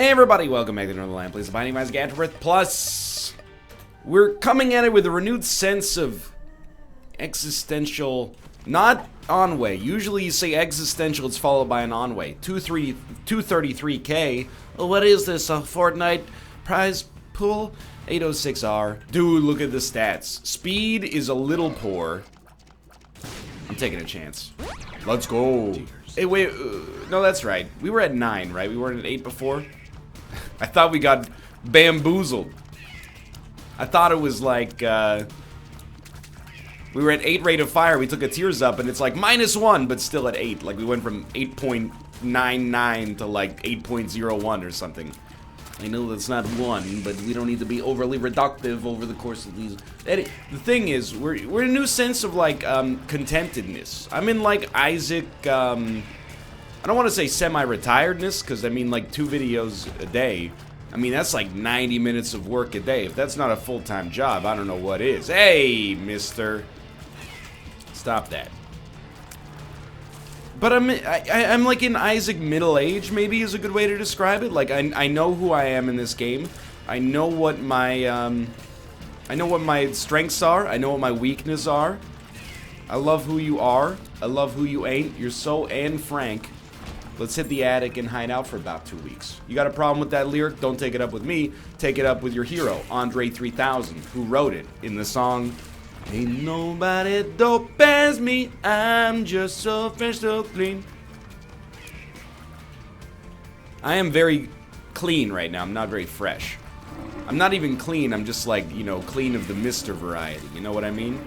Hey everybody, welcome back to Northernlion, please abiding by AFTERBIRTH Plus. We're coming at it with a renewed sense of existential, not on-way. Usually you say existential, it's followed by an on-way. 233k. Well, what is this, a Fortnite prize pool? 806R. Dude, look at the stats. Speed is a little poor. I'm taking a chance. Let's go. Hey, wait, no, that's right. We were at 9, right? We weren't at 8 before? I thought we got bamboozled. I thought it was like, we were at 8 rate of fire, we took a tears up, and it's like -1, but still at 8. Like, we went from 8.99 to like 8.01 or something. I know that's not 1, but we don't need to be overly reductive over the course of these. The thing is, we're in a new sense of like contentedness. I'm in like Isaac. I don't want to say semi-retiredness, because I mean like 2 videos a day. I mean that's like 90 minutes of work a day. If that's not a full-time job, I don't know what is. Hey, mister, stop that. But I'm like in Isaac middle age, maybe is a good way to describe it. Like I know who I am in this game. I know what my strengths are. I know what my weaknesses are. I love who you are. I love who you ain't. You're so Anne Frank. Let's hit the attic and hide out for about 2 weeks. You got a problem with that lyric? Don't take it up with me. Take it up with your hero, Andre 3000, who wrote it in the song. Ain't nobody dope as me, I'm just so fresh, so clean. I am very clean right now, I'm not very fresh. I'm not even clean, I'm just like, you know, clean of the Mr. variety, you know what I mean?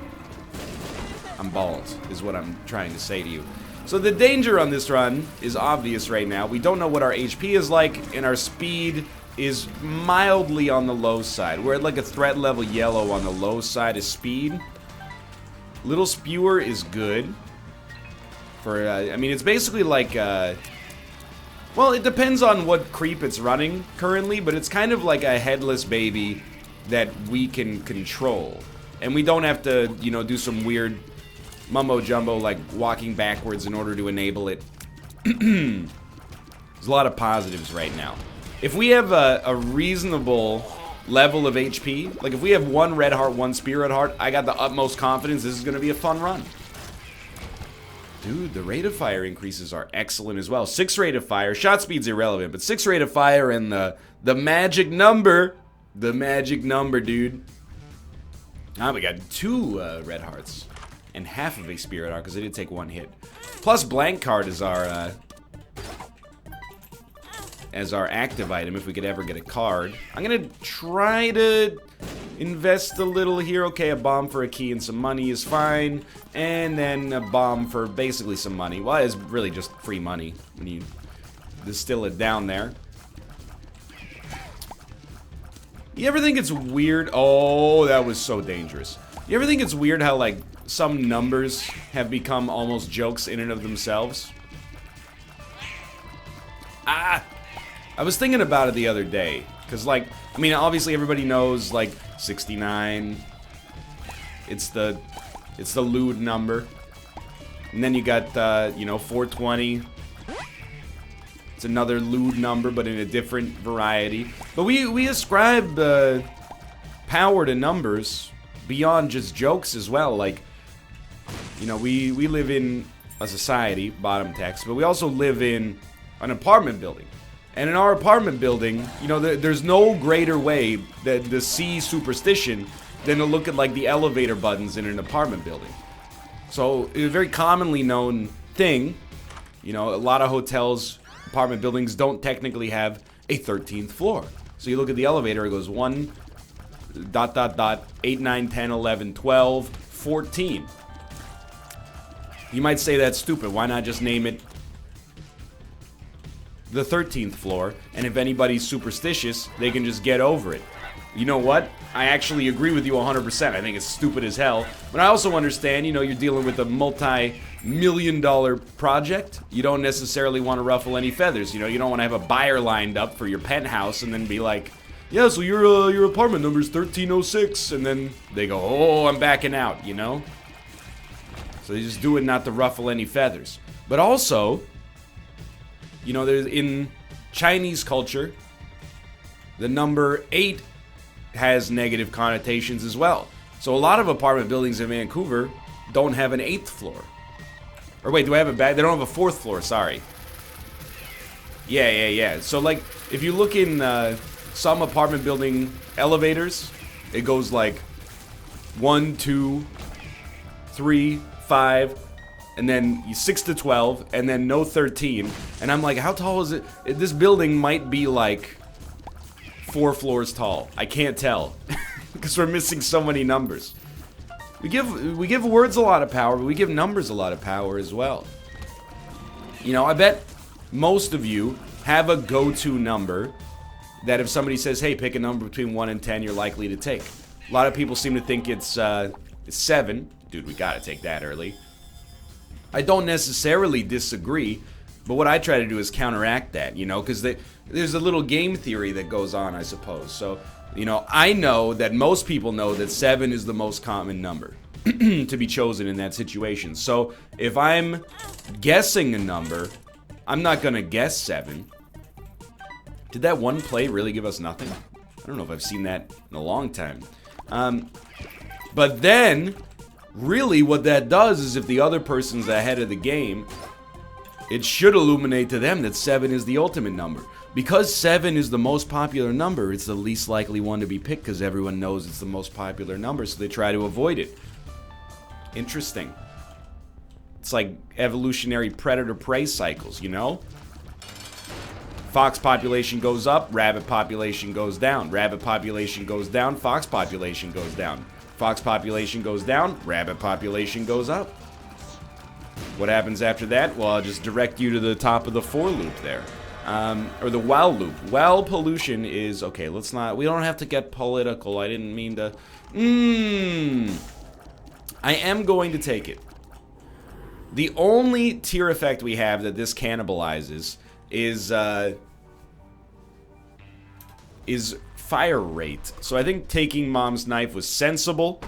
I'm bald, is what I'm trying to say to you. So the danger on this run is obvious right now. We don't know what our HP is like, and our speed is mildly on the low side. We're at like a threat level yellow on the low side of speed. Little Spewer is good. For, I mean, it's basically like, well, it depends on what creep it's running currently, but it's kind of like a headless baby that we can control. And we don't have to, you know, do some weird mumbo-jumbo like walking backwards in order to enable it. There's a lot of positives right now. If we have a reasonable level of HP, like if we have 1 red heart, 1 spirit heart, I got the utmost confidence this is going to be a fun run. Dude, the rate of fire increases are excellent as well. 6 rate of fire, shot speed's irrelevant, but 6 rate of fire and the magic number, dude. Now we got 2 red hearts and half of a spirit heart because I did take 1 hit. Plus blank card is our as our active item if we could ever get a card. I'm gonna try to invest a little here. Okay, a bomb for a key and some money is fine. And then a bomb for basically some money. Well, it's really just free money when you distill it down there. You ever think it's weird? Oh, that was so dangerous. You ever think it's weird how, like, some numbers have become almost jokes in and of themselves? Ah! I was thinking about it the other day, because, like, I mean, obviously everybody knows, like, 69. It's the lewd number. And then you got, you know, 420. It's another lewd number, but in a different variety. But we ascribe power to numbers beyond just jokes as well. Like, you know, we live in a society, bottom text, but we also live in an apartment building. And in our apartment building, you know, there's no greater way to see superstition than to look at, like, the elevator buttons in an apartment building. So, it's a very commonly known thing. You know, a lot of hotels, apartment buildings don't technically have a 13th floor. So you look at the elevator, it goes 1, ... 8, 9, 10, 11, 12, 14. You might say that's stupid. Why not just name it the 13th floor? And if anybody's superstitious, they can just get over it. You know what? I actually agree with you 100%. I think it's stupid as hell. But I also understand, you know, you're dealing with a multi-million-dollar project. You don't necessarily want to ruffle any feathers. You know, you don't want to have a buyer lined up for your penthouse and then be like, yeah, so your apartment number is 1306. And then they go, oh, I'm backing out, you know? So they just do it not to ruffle any feathers. But also, you know, there's in Chinese culture, The number 8 has negative connotations as well. So a lot of apartment buildings in Vancouver don't have an 8th floor. Or wait, do I have a bad? They don't have a 4th floor, sorry. Yeah. So like, if you look in some apartment building elevators, it goes like 1, 2, 3, 5, and then 6 to 12, and then no 13. And I'm like, how tall is it? This building might be like 4 floors tall. I can't tell because we're missing so many numbers. We give words a lot of power, but we give numbers a lot of power as well. You know, I bet most of you have a go-to number that if somebody says, hey, pick a number between 1 and 10, you're likely to take. A lot of people seem to think it's 7. Dude, we gotta take that early. I don't necessarily disagree, but what I try to do is counteract that, you know, because there's a little game theory that goes on, I suppose. So, you know, I know that most people know that 7 is the most common number to be chosen in that situation. So, if I'm guessing a number, I'm not gonna guess 7. Did that one play really give us nothing? I don't know if I've seen that in a long time. But then, really what that does is if the other person's ahead of the game, it should illuminate to them that 7 is the ultimate number. Because 7 is the most popular number, it's the least likely one to be picked because everyone knows it's the most popular number, so they try to avoid it. Interesting. It's like evolutionary predator-prey cycles, you know? Fox population goes up, rabbit population goes down. Rabbit population goes down, fox population goes down. Fox population goes down, rabbit population goes up. What happens after that? Well, I'll just direct you to the top of the for loop there. Or the while loop. While pollution is... Okay, let's not... We don't have to get political. I didn't mean to... I am going to take it. The only tier effect we have that this cannibalizes is fire rate. So I think taking Mom's knife was sensible.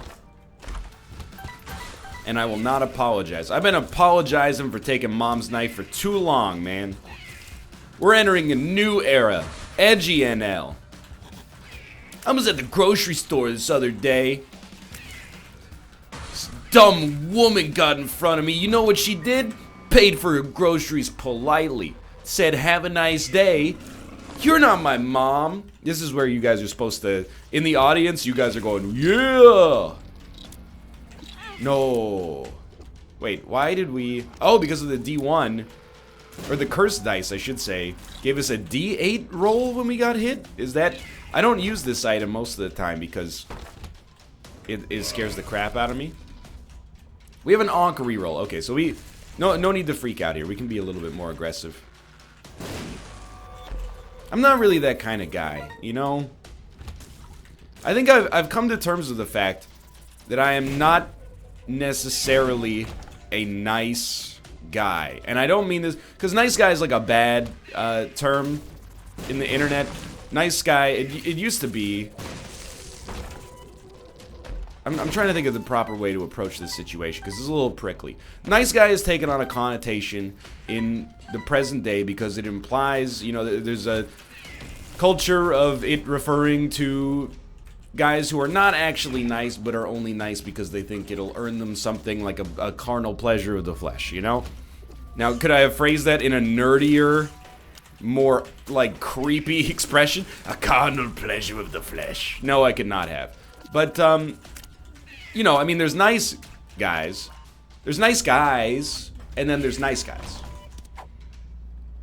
And I will not apologize. I've been apologizing for taking Mom's knife for too long, man. We're entering a new era. Edgy NL. I was at the grocery store this other day. This dumb woman got in front of me. You know what she did? Paid for her groceries politely. Said, have a nice day. You're not my mom. This is where you guys are supposed to... In the audience, you guys are going, yeah! No. Wait, why did we... Oh, because of the D1. Or the curse dice, I should say. Gave us a D8 roll when we got hit? Is that... I don't use this item most of the time because... It scares the crap out of me. We have an Ankh reroll. Okay, so we... No need to freak out here. We can be a little bit more aggressive. I'm not really that kind of guy, you know? I think I've come to terms with the fact that I am not necessarily a nice guy. And I don't mean this... Because nice guy is like a bad term in the internet. Nice guy, it used to be... I'm trying to think of the proper way to approach this situation, because it's a little prickly. Nice guy is taken on a connotation in the present day because it implies, you know, there's a culture of it referring to guys who are not actually nice, but are only nice because they think it'll earn them something like a carnal pleasure of the flesh, you know? Now, could I have phrased that in a nerdier, more, like, creepy expression? A carnal pleasure of the flesh. No, I could not have. But, you know, I mean, there's nice guys. There's nice guys, and then there's nice guys.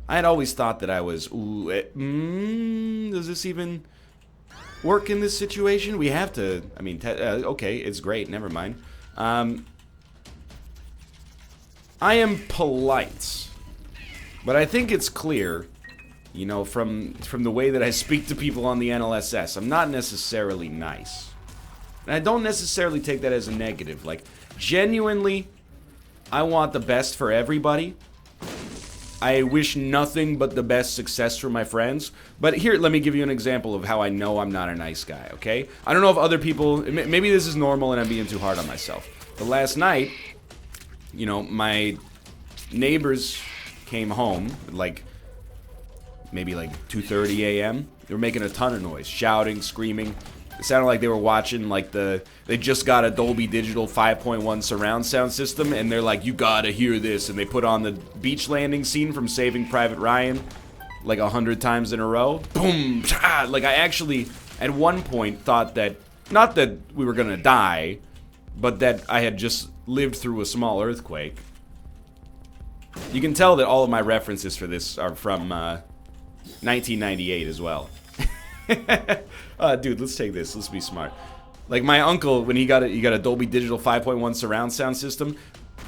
I had always thought that I was, ooh, does this even work in this situation? We have to, I mean, okay, it's great, never mind. I am polite, but I think it's clear, you know, from the way that I speak to people on the NLSS, I'm not necessarily nice. And I don't necessarily take that as a negative. Like, genuinely, I want the best for everybody. I wish nothing but the best success for my friends. But here, let me give you an example of how I know I'm not a nice guy, okay? I don't know if other people... Maybe this is normal and I'm being too hard on myself. But last night, you know, my neighbors came home, like... maybe like 2:30 a.m. They were making a ton of noise, shouting, screaming. It sounded like they were watching like they just got a Dolby Digital 5.1 surround sound system, and they're like, you gotta hear this, and they put on the beach landing scene from Saving Private Ryan like 100 times in a row. Boom! Like, I actually at one point thought that, not that we were gonna die, but that I had just lived through a small earthquake. You can tell that all of my references for this are from 1998 as well. Dude, let's take this. Let's be smart. Like, my uncle, when he got a Dolby Digital 5.1 surround sound system.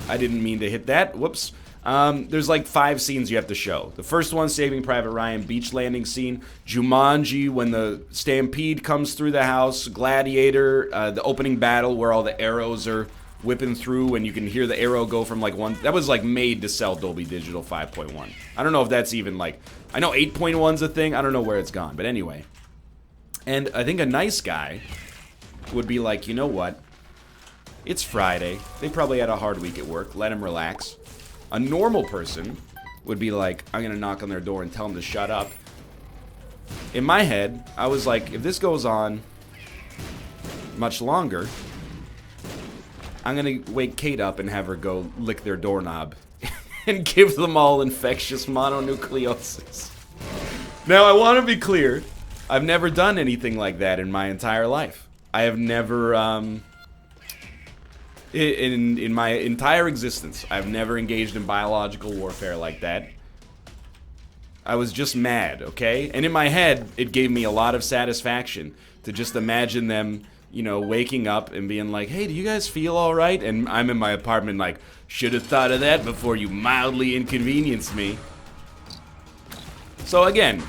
I didn't mean to hit that. Whoops. There's like 5 scenes you have to show. The first one, Saving Private Ryan, beach landing scene. Jumanji, when the stampede comes through the house. Gladiator, the opening battle where all the arrows are whipping through and you can hear the arrow go from like one. That was like made to sell Dolby Digital 5.1. I don't know if that's even like, I know 8.1's a thing. I don't know where it's gone, but anyway. And I think a nice guy would be like, you know what? It's Friday. They probably had a hard week at work. Let him relax. A normal person would be like, I'm gonna knock on their door and tell them to shut up. In my head, I was like, if this goes on much longer, I'm gonna wake Kate up and have her go lick their doorknob and give them all infectious mononucleosis. Now, I want to be clear. I've never done anything like that in my entire life. I have never, in my entire existence, I've never engaged in biological warfare like that. I was just mad, okay? And in my head, it gave me a lot of satisfaction to just imagine them, you know, waking up and being like, hey, do you guys feel alright? And I'm in my apartment like, should have thought of that before you mildly inconvenienced me. So again,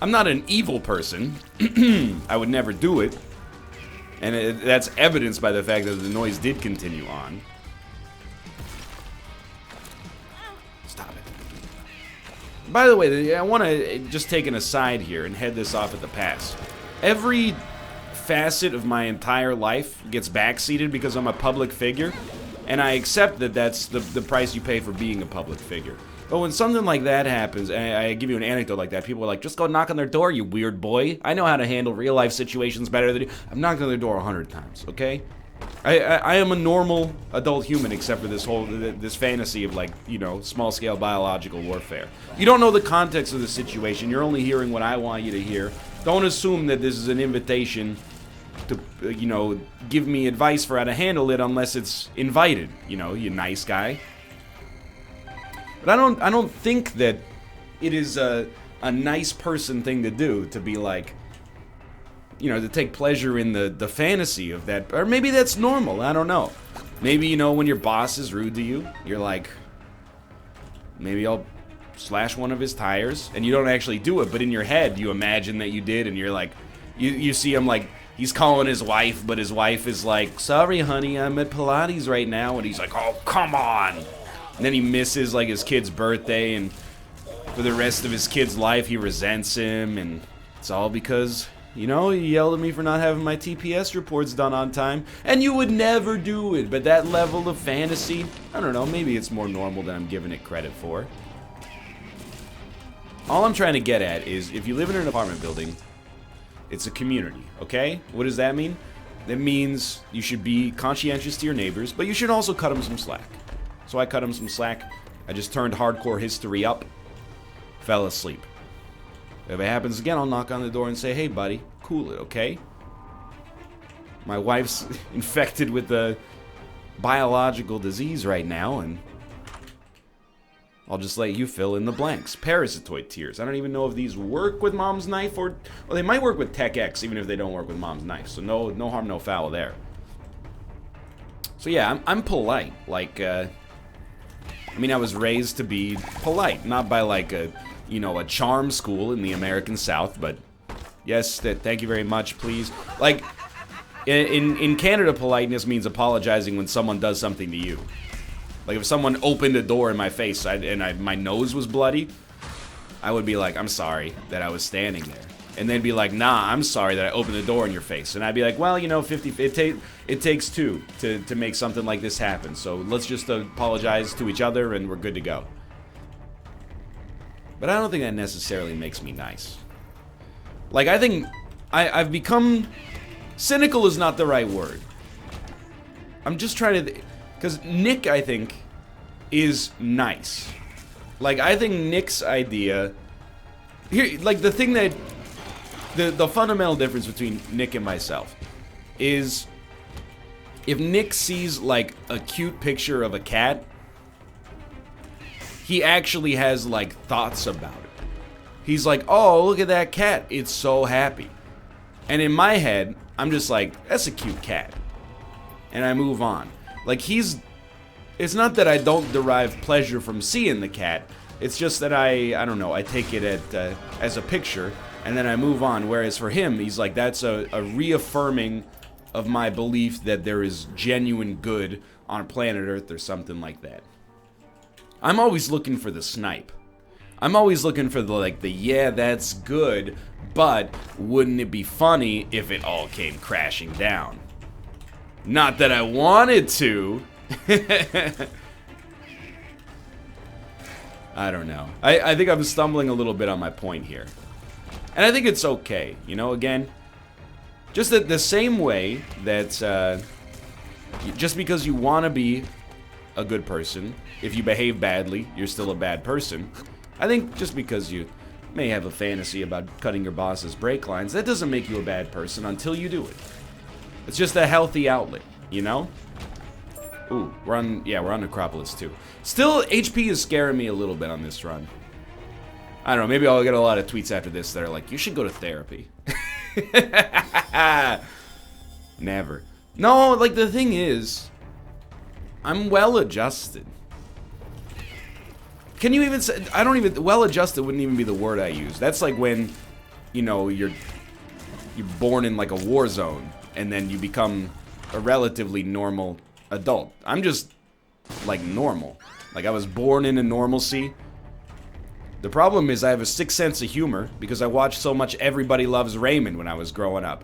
I'm not an evil person. I would never do it. And that's evidenced by the fact that the noise did continue on. Stop it. By the way, I want to just take an aside here and head this off at the pass. Every facet of my entire life gets backseated because I'm a public figure. And I accept that that's the price you pay for being a public figure. But when something like that happens, and I give you an anecdote like that, people are like, just go knock on their door, you weird boy. I know how to handle real-life situations better than you. I'm knocking on their door 100 times, okay? I am a normal adult human except for this fantasy of, like, you know, small-scale biological warfare. You don't know the context of the situation. You're only hearing what I want you to hear. Don't assume that this is an invitation to, you know, give me advice for how to handle it unless it's invited, you know, you nice guy. But I don't think that it is a nice person thing to do, to be like, you know, to take pleasure in the fantasy of that. Or maybe that's normal, I don't know. Maybe, you know, when your boss is rude to you, you're like, maybe I'll slash one of his tires, and you don't actually do it, but in your head you imagine that you did, and you're like, you see him like, he's calling his wife, but his wife is like, sorry honey, I'm at Pilates right now, and he's like, oh, come on. And then he misses, like, his kid's birthday, and for the rest of his kid's life, he resents him, and it's all because, you know, he yelled at me for not having my TPS reports done on time, and you would never do it, but that level of fantasy, I don't know, maybe it's more normal than I'm giving it credit for. All I'm trying to get at is, if you live in an apartment building, it's a community, okay? What does that mean? That means you should be conscientious to your neighbors, but you should also cut them some slack. So I cut him some slack. I just turned hardcore history up. Fell asleep. If it happens again, I'll knock on the door and say, hey, buddy, cool it, okay? My wife's infected with a biological disease right now, and I'll just let you fill in the blanks. Parasitoid tears. I don't even know if these work with Mom's Knife or... Well, they might work with Tech X, even if they don't work with Mom's Knife. So no harm, no foul there. So yeah, I'm polite. Like, I mean, I was raised to be polite, not by like a, you know, a charm school in the American South, but yes, thank you very much, please. Like, in Canada, politeness means apologizing when someone does something to you. Like, if someone opened a door in my face and my nose was bloody, I would be like, I'm sorry that I was standing there. And they'd be like, nah, I'm sorry that I opened the door in your face. And I'd be like, well, you know, it takes two to make something like this happen. So let's just apologize to each other and we're good to go. But I don't think that necessarily makes me nice. Like, I think I've become... Cynical is not the right word. I'm just trying to... Because Nick, I think, is nice. Like, I think Nick's idea... Here, like, the thing that... The fundamental difference between Nick and myself is... If Nick sees, like, a cute picture of a cat... He actually has, like, thoughts about it. He's like, oh, look at that cat. It's so happy. And in my head, I'm just like, that's a cute cat. And I move on. Like, he's... It's not that I don't derive pleasure from seeing the cat. It's just that I don't know, I take it as a picture, and then I move on. Whereas for him, he's like, that's a reaffirming of my belief that there is genuine good on planet Earth or something like that. I'm always looking for the snipe. I'm always looking for the yeah, that's good, but wouldn't it be funny if it all came crashing down? Not that I wanted to. I don't know. I think I'm stumbling a little bit on my point here. And I think it's okay, you know, again, just the same way that just because you want to be a good person, if you behave badly, you're still a bad person. I think just because you may have a fantasy about cutting your boss's brake lines, that doesn't make you a bad person until you do it. It's just a healthy outlet, you know? Ooh, we're on Necropolis too. Still, HP is scaring me a little bit on this run. I don't know, maybe I'll get a lot of tweets after this that are like, you should go to therapy. Never. No, like, the thing is, I'm well-adjusted. Can you even say, well-adjusted wouldn't even be the word I use. That's like when, you know, you're born in like a war zone, and then you become a relatively normal adult. I'm just, like, normal. Like, I was born into normalcy. The problem is I have a sick sense of humor, because I watched so much Everybody Loves Raymond when I was growing up.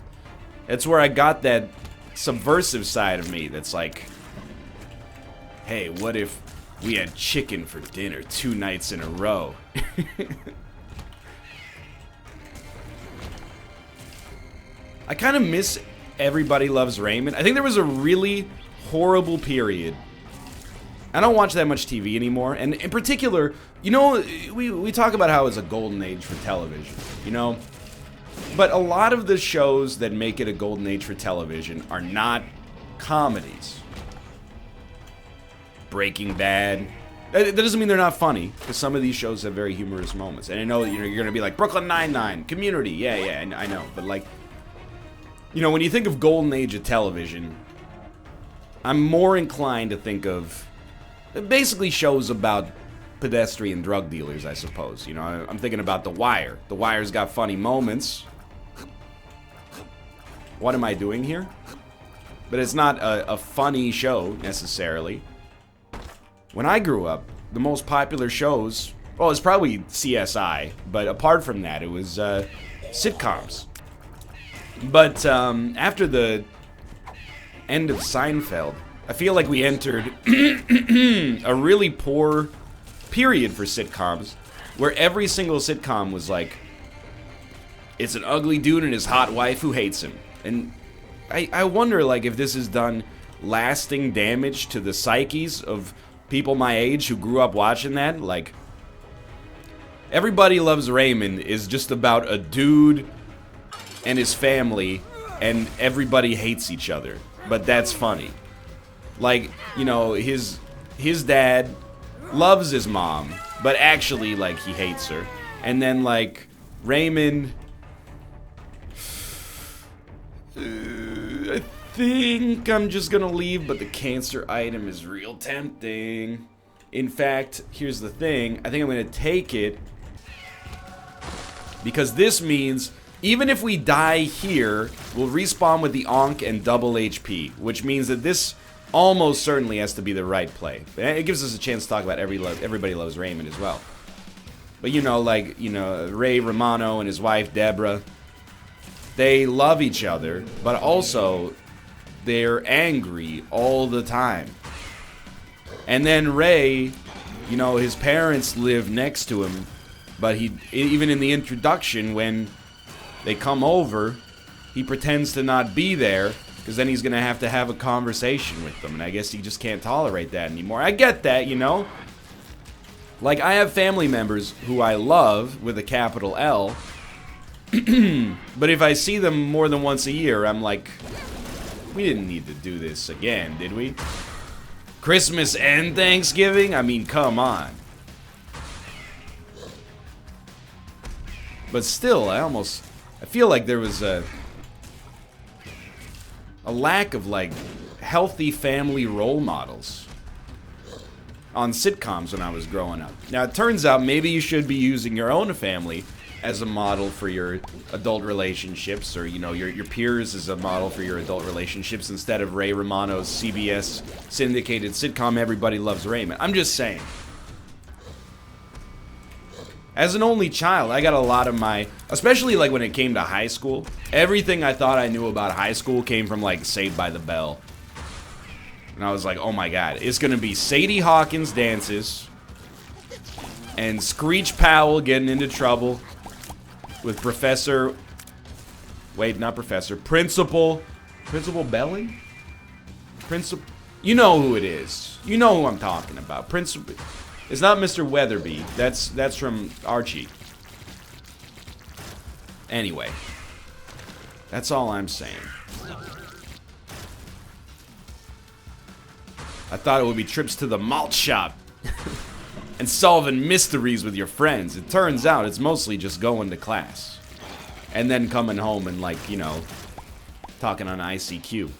That's where I got that subversive side of me that's like, hey, what if we had chicken for dinner 2 nights in a row? I kind of miss Everybody Loves Raymond. I think there was a really horrible period. I don't watch that much TV anymore, and in particular, you know, we talk about how it's a golden age for television, you know? But a lot of the shows that make it a golden age for television are not comedies. Breaking Bad. That doesn't mean they're not funny, because some of these shows have very humorous moments. And I know that, you know, you're going to be like, Brooklyn Nine-Nine, Community, yeah, I know. But, like, you know, when you think of golden age of television, I'm more inclined to think of basically shows about pedestrian drug dealers, I suppose. You know, I'm thinking about The Wire. The Wire's got funny moments. What am I doing here? But it's not a funny show, necessarily. When I grew up, the most popular shows, well, it's probably CSI, but apart from that, it was sitcoms. But after the end of Seinfeld, I feel like we entered a really poor period for sitcoms, where every single sitcom was like, it's an ugly dude and his hot wife who hates him. And I wonder, like, if this has done lasting damage to the psyches of people my age who grew up watching that. Like, Everybody Loves Raymond is just about a dude and his family, and everybody hates each other. But that's funny. Like, you know, his dad loves his mom, but actually, like, he hates her. And then, like, Raymond, I think I'm just gonna leave, but the cancer item is real tempting. In fact, here's the thing. I think I'm gonna take it, because this means even if we die here, we'll respawn with the Ankh and double HP, which means that this almost certainly has to be the right play. It gives us a chance to talk about Everybody Loves Raymond as well. But, you know, like, you know, Ray Romano and his wife Deborah, they love each other, but also they're angry all the time. And then Ray, you know, his parents live next to him, But he, even in the introduction, when they come over, he pretends to not be there, because then he's going to have a conversation with them. And I guess he just can't tolerate that anymore. I get that, you know? Like, I have family members who I love, with a capital L. But if I see them more than once a year, I'm like, we didn't need to do this again, did we? Christmas and Thanksgiving? I mean, come on. But still, I feel like there was a lack of, like, healthy family role models on sitcoms when I was growing up. Now, it turns out maybe you should be using your own family as a model for your adult relationships, or, you know, your peers as a model for your adult relationships, instead of Ray Romano's CBS syndicated sitcom Everybody Loves Raymond. I'm just saying. As an only child, I got a lot of my, especially like when it came to high school, everything I thought I knew about high school came from like Saved by the Bell. And I was like, oh my god, it's gonna be Sadie Hawkins dances and Screech Powell getting into trouble with Principal Belling? You know who it is. You know who I'm talking about. It's not Mr. Weatherby. That's from Archie. Anyway. That's all I'm saying. I thought it would be trips to the malt shop and solving mysteries with your friends. It turns out it's mostly just going to class and then coming home and, like, you know, talking on ICQ.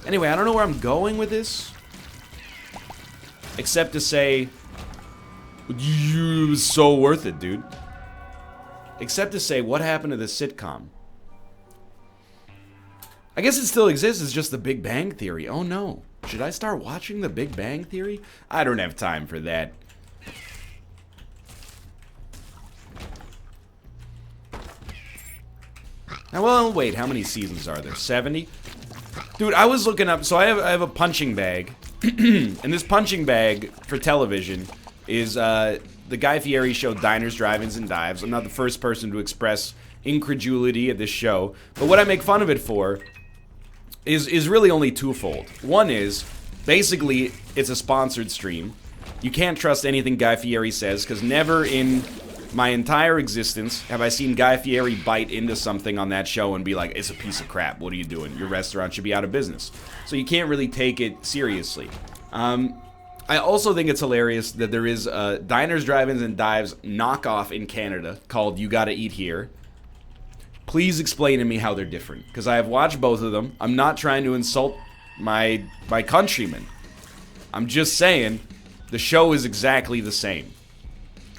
Anyway, I don't know where I'm going with this, except to say, it was so worth it, dude. Except to say, what happened to the sitcom? I guess it still exists, it's just the Big Bang Theory. Oh no. Should I start watching the Big Bang Theory? I don't have time for that. Now, well, wait, how many seasons are there? 70? Dude, I was looking up, so I have a punching bag. And this punching bag for television is the Guy Fieri show Diners, Drive-Ins, and Dives. I'm not the first person to express incredulity at this show, but what I make fun of it for is really only twofold. One is, basically, it's a sponsored stream. You can't trust anything Guy Fieri says, because never in my entire existence have I seen Guy Fieri bite into something on that show and be like, it's a piece of crap, what are you doing? Your restaurant should be out of business. So you can't really take it seriously. I also think it's hilarious that there is a Diners, Drive-Ins, and Dives knockoff in Canada called You Gotta Eat Here. Please explain to me how they're different, because I have watched both of them. I'm not trying to insult my countrymen. I'm just saying the show is exactly the same.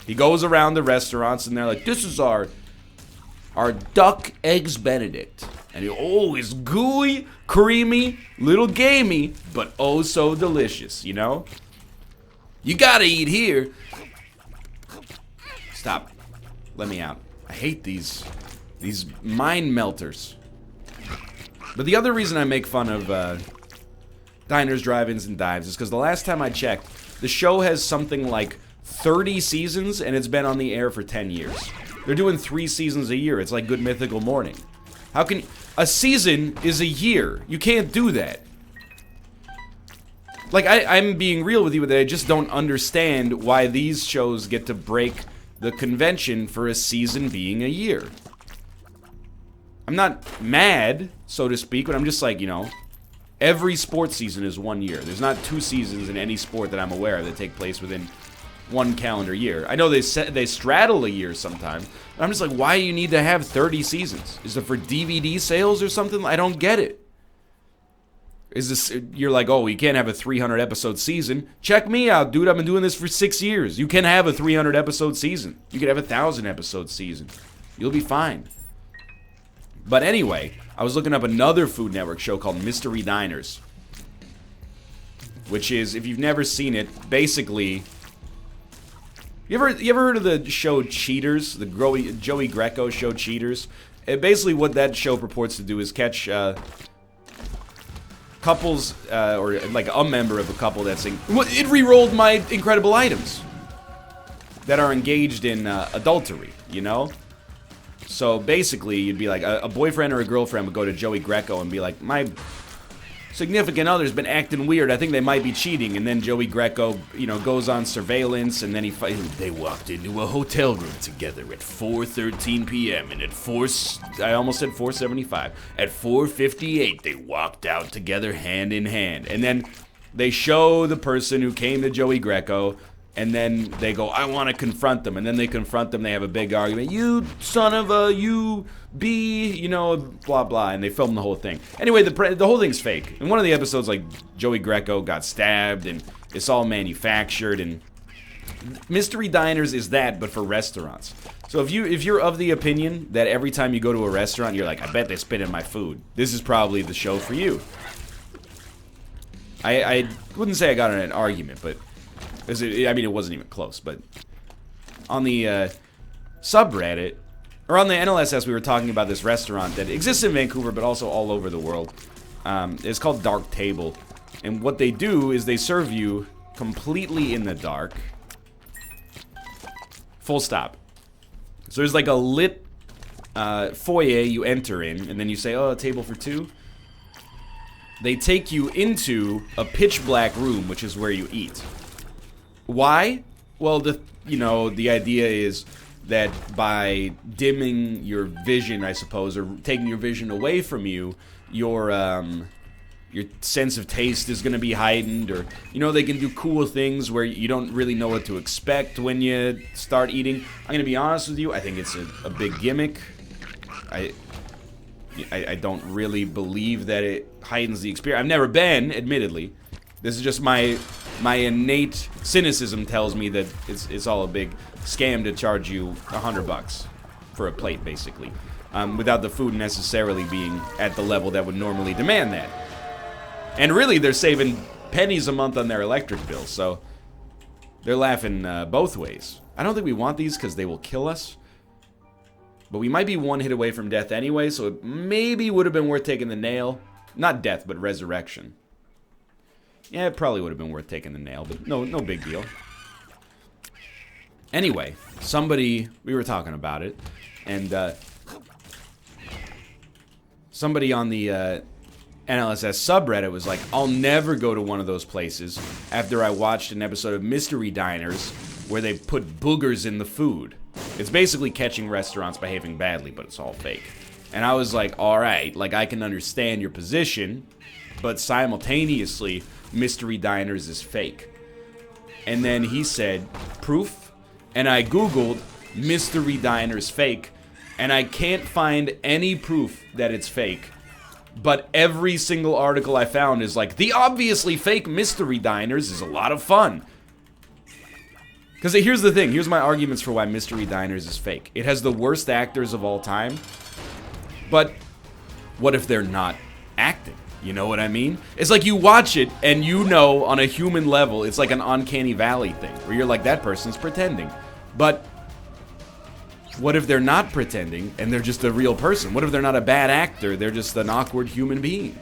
He goes around the restaurants and they're like, this is our duck eggs benedict. And it's gooey, creamy, little gamey, but oh so delicious, you know? You gotta eat here. Stop. Let me out. I hate these mind melters. But the other reason I make fun of Diners, Drive-Ins, and Dives is because the last time I checked, the show has something like 30 seasons, and it's been on the air for 10 years. They're doing 3 seasons a year. It's like Good Mythical Morning. How can... A season is a year. You can't do that. Like, I'm being real with you that I just don't understand why these shows get to break the convention for a season being a year. I'm not mad, so to speak, but I'm just like, you know, every sports season is 1 year. There's not 2 seasons in any sport that I'm aware of that take place within 1 calendar year. I know they straddle a year sometimes, but I'm just like, why do you need to have 30 seasons? Is it for DVD sales or something? I don't get it. Is this, you're like, oh, you can't have a 300 episode season. Check me out, dude. I've been doing this for 6 years. You can have a 300 episode season. You can have a 1,000 episode season. You'll be fine. But anyway, I was looking up another Food Network show called Mystery Diners, which is, if you've never seen it, basically, you ever heard of the show Cheaters, the Joey Greco show Cheaters? Basically, what that show purports to do is catch couples, or like a member of a couple that's it re-rolled my incredible items. that are engaged in adultery, you know? So basically, you'd be like, a boyfriend or a girlfriend would go to Joey Greco and be like, my significant other's been acting weird. I think they might be cheating. And then Joey Greco, you know, goes on surveillance, and then they walked into a hotel room together at 4:13 p.m. and at I almost said 4:75. At 4:58, they walked out together hand in hand. And then they show the person who came to Joey Greco, and then they go, I want to confront them. And then they confront them. They have a big argument. You son of a, you be, you know, blah, blah. And they film the whole thing. Anyway, the whole thing's fake. In one of the episodes, like, Joey Greco got stabbed, and it's all manufactured. And Mystery Diners is that, but for restaurants. So if you're of the opinion that every time you go to a restaurant, you're like, I bet they spit in my food, this is probably the show for you. I wouldn't say I got in an argument, but it wasn't even close, but on the subreddit, or on the NLSS, we were talking about this restaurant that exists in Vancouver, but also all over the world. It's called Dark Table, and what they do is they serve you completely in the dark. Full stop. So there's like a lit foyer you enter in, and then you say, oh, a table for two. They take you into a pitch black room, which is where you eat. Why? Well, the idea is that by dimming your vision, I suppose, or taking your vision away from you, your sense of taste is going to be heightened, or, you know, they can do cool things where you don't really know what to expect when you start eating. I'm going to be honest with you, I think it's a big gimmick. I don't really believe that it heightens the experience. I've never been, admittedly. This is just my innate cynicism tells me that it's all a big scam to charge you $100 for a plate, basically, without the food necessarily being at the level that would normally demand that. And really, they're saving pennies a month on their electric bill, so they're laughing both ways. I don't think we want these because they will kill us, but we might be one hit away from death anyway, so it maybe would have been worth taking the nail. Not death, but resurrection. Yeah, it probably would have been worth taking the nail, but no big deal. Anyway, we were talking about it, and somebody on the NLSS subreddit was like, I'll never go to one of those places after I watched an episode of Mystery Diners where they put boogers in the food. It's basically catching restaurants behaving badly, but it's all fake. And I was like, alright, like, I can understand your position, but simultaneously, Mystery Diners is fake. And then he said, proof? And I googled Mystery Diners fake, and I can't find any proof that it's fake. But every single article I found is like, the obviously fake Mystery Diners is a lot of fun. Because here's the thing, here's my arguments for why Mystery Diners is fake. It has the worst actors of all time, but what if they're not acting? You know what I mean? It's like you watch it and you know on a human level, it's like an uncanny valley thing, where you're like, that person's pretending. But what if they're not pretending and they're just a real person? What if they're not a bad actor, they're just an awkward human being?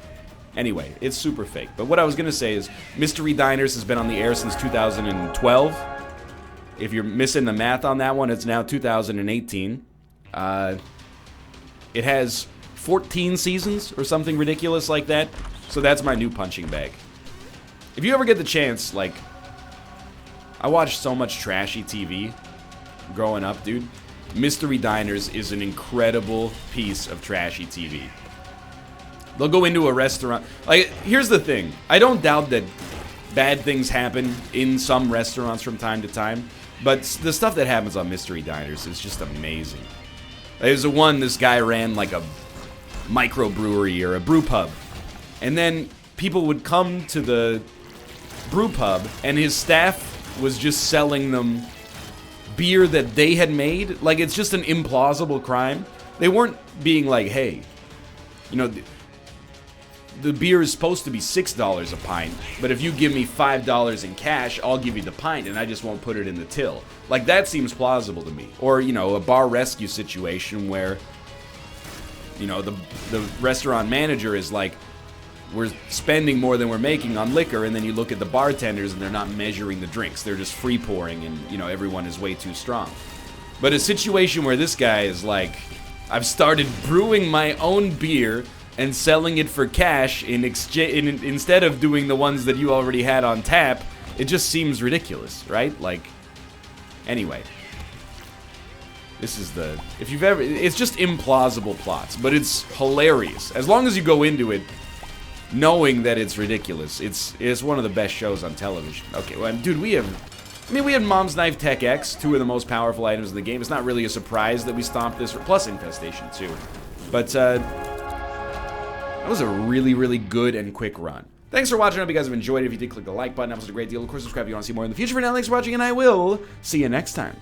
Anyway, it's super fake. But what I was going to say is, Mystery Diners has been on the air since 2012. If you're missing the math on that one, it's now 2018. It has 14 seasons or something ridiculous like that. So that's my new punching bag. If you ever get the chance, like, I watched so much trashy TV growing up, dude. Mystery Diners is an incredible piece of trashy TV. They'll go into a restaurant. Like, here's the thing. I don't doubt that bad things happen in some restaurants from time to time, but the stuff that happens on Mystery Diners is just amazing. There's this guy ran like a microbrewery or a brew pub, and then people would come to the brew pub, and his staff was just selling them beer that they had made. Like, it's just an implausible crime. They weren't being like, hey, you know, the beer is supposed to be $6 a pint, but if you give me $5 in cash, I'll give you the pint, and I just won't put it in the till. Like, that seems plausible to me. Or, you know, a bar rescue situation where, you know, the restaurant manager is like, we're spending more than we're making on liquor, and then you look at the bartenders and they're not measuring the drinks. They're just free pouring, and, you know, everyone is way too strong. But a situation where this guy is like, I've started brewing my own beer and selling it for cash instead of doing the ones that you already had on tap, it just seems ridiculous, right? Like, anyway. This is the, if you've ever, it's just implausible plots, but it's hilarious. As long as you go into it knowing that it's ridiculous, it's one of the best shows on television. Okay, well, dude, we had Mom's Knife Tech X, 2 of the most powerful items in the game. It's not really a surprise that we stomped this, plus Infestation too. But, that was a really, really good and quick run. Thanks for watching. I hope you guys have enjoyed it. If you did, click the like button. That was a great deal. Of course, subscribe if you want to see more in the future. For now, thanks for watching, and I will see you next time.